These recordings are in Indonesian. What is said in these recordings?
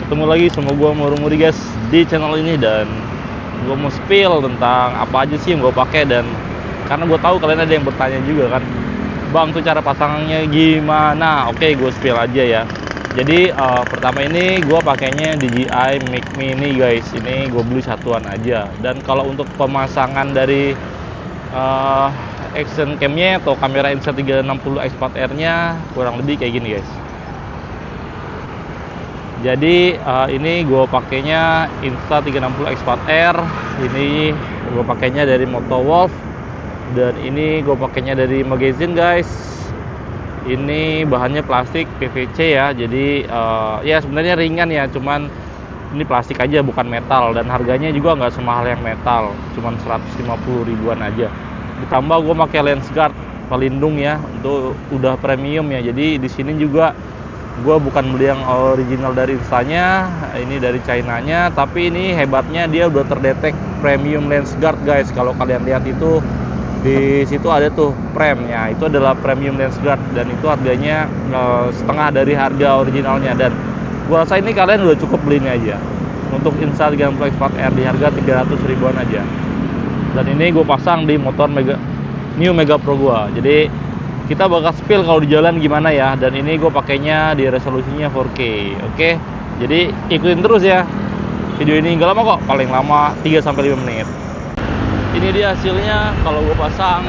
Ketemu lagi sama gue Muri guys di channel ini, dan gue mau spill tentang apa aja sih yang gue pakai. Dan karena gue tahu kalian ada yang bertanya juga kan, bang tuh cara pasangnya gimana? Oke, gue spill aja ya. Jadi pertama ini gue pakainya DJI Mic Mini guys. Ini gue beli satuan aja. Dan kalau untuk pemasangan dari action camnya atau kamera Insta360 X4R nya kurang lebih kayak gini guys. Jadi ini gue pakainya Insta360 X4R. Ini gue pakainya dari Motowolf, dan ini gue pakainya dari Magazine guys. Ini bahannya plastik PVC ya. Jadi ya sebenarnya ringan ya, cuman ini plastik aja bukan metal, dan harganya juga nggak semahal yang metal, cuman 150 ribuan aja. Ditambah gue pakai lens guard pelindung ya, untuk udah premium ya. Jadi di sini juga gue bukan beli yang original dari Instanya, ini dari China-nya, tapi ini hebatnya dia udah terdetek premium lens guard guys. Kalau kalian lihat itu di situ ada tuh premnya, itu adalah premium lens guard, dan itu harganya setengah dari harga originalnya. Dan gue rasa ini kalian udah cukup beli ini aja untuk Insta360 X4R di harga 300 ribuan aja. Dan ini gue pasang di motor New Mega Pro gue. Jadi kita bakal spill kalau di jalan gimana ya. Dan ini gue pakainya di resolusinya 4K. Oke, jadi ikutin terus ya. Video ini nggak lama kok, paling lama 3-5 menit. Ini dia hasilnya kalau gue pasang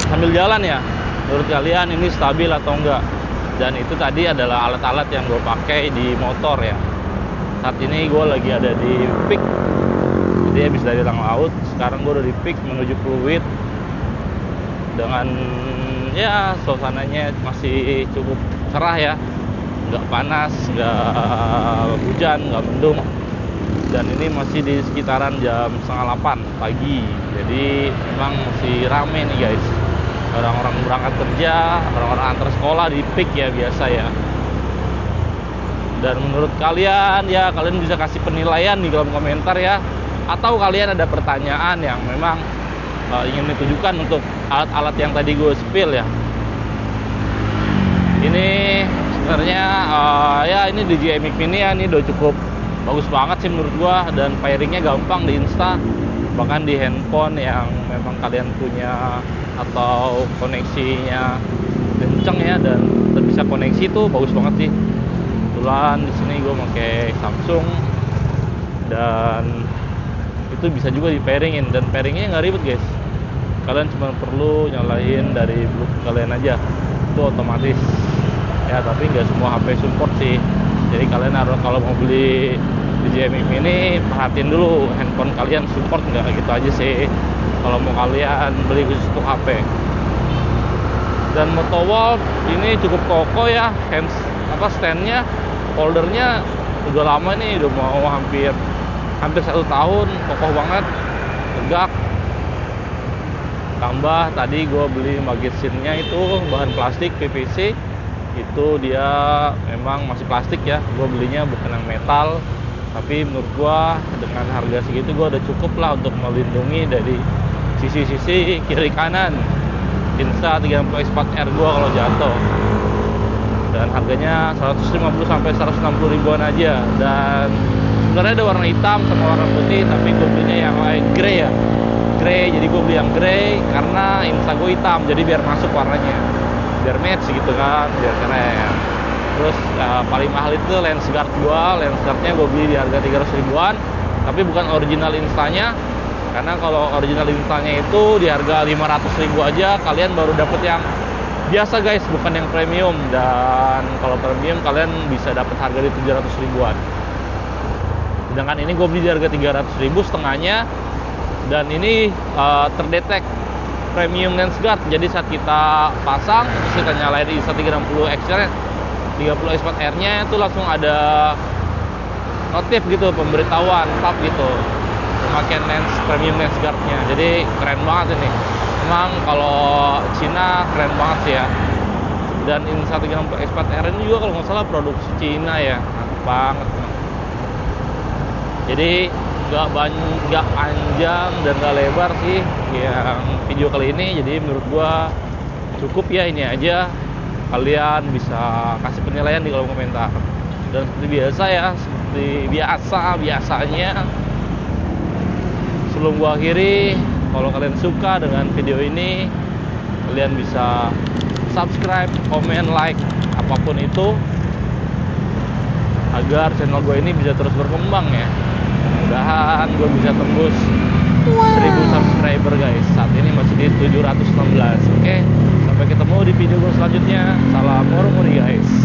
sambil jalan ya. Menurut kalian ini stabil atau enggak? Dan itu tadi adalah alat-alat yang gue pakai di motor ya. Saat ini gue lagi ada di Peak. Jadi habis dari Lang Laut, sekarang gue udah di Peak menuju Fluid. Dengan ya suasananya masih cukup cerah ya, nggak panas, nggak hujan, nggak mendung. Dan ini masih di sekitaran jam 7:30 pagi, jadi memang masih rame nih guys. Orang-orang berangkat kerja, orang-orang antar sekolah di Peak ya, biasa ya. Dan menurut kalian ya, kalian bisa kasih penilaian di kolom komentar ya, atau kalian ada pertanyaan yang memang ingin ditujukan untuk alat-alat yang tadi gue spill ya. Ini sebenarnya ya ini DJI Mic Mini ya, ini udah cukup bagus banget sih menurut gue, dan pairingnya gampang di Insta, bahkan di handphone yang memang kalian punya atau koneksinya kenceng ya, dan bisa koneksi tuh bagus banget sih. Kebetulan di sini gue pakai Samsung, dan itu bisa juga di pairingin, dan pairingnya nggak ribet guys. Kalian cuma perlu nyalain dari Bluetooth kalian aja, itu otomatis ya. Tapi nggak semua HP support sih, jadi kalian harus kalau mau beli DJI Mic Mini perhatiin dulu handphone kalian support nggak, gitu aja sih kalau mau kalian beli khusus untuk HP. Dan Motowolf ini cukup kokoh ya, standnya, holdernya udah lama nih, udah mau hampir 1 tahun, kokoh banget, tegak. Tambah tadi gue beli magazine-nya itu bahan plastik PVC, itu dia memang masih plastik ya. Gue belinya bukan yang metal, tapi menurut gue dengan harga segitu gue udah cukup lah untuk melindungi dari sisi-sisi kiri kanan Insta360 X4R gue kalau jatuh. Dan harganya 150-160 ribuan aja. Dan sebenarnya ada warna hitam sama warna putih, tapi gue belinya yang light grey ya, grey. Jadi gue beli yang grey karena Insta gue hitam, jadi biar masuk warnanya, biar match gitu kan, biar keren. Terus paling mahal itu lens guard gue. Lens guardnya gue beli di harga 300 ribuan, tapi bukan original Instanya, karena kalau original Instanya itu di harga 500 ribu aja kalian baru dapet yang biasa guys, bukan yang premium. Dan kalau premium kalian bisa dapat harga di 700 ribuan. Sedangkan ini gue beli di harga 300 ribu setengahnya. Dan ini terdetek premium lens guard. Jadi saat kita pasang, terus kita nyalain di Insta360 X4R nya, itu langsung ada notif gitu, pemberitahuan pop gitu, pemakaian lens premium lens guard nya. Jadi keren banget ini. Memang kalau Cina keren banget sih ya. Dan Insta360 X4R ini juga kalau nggak salah produksi Cina ya, mantap banget. Jadi nggak panjang dan nggak lebar sih yang video kali ini. Jadi menurut gua cukup ya, ini aja. Kalian bisa kasih penilaian di kolom komentar. Dan seperti biasa ya, seperti biasanya. Sebelum gua akhiri, kalau kalian suka dengan video ini, kalian bisa subscribe, komen, like, apapun itu, agar channel gue ini bisa terus berkembang ya. Mudah-mudahan gue bisa tembus 1000 subscriber guys. Saat ini masih di 716. Oke, sampai ketemu di video gue selanjutnya. Salam murmuri guys.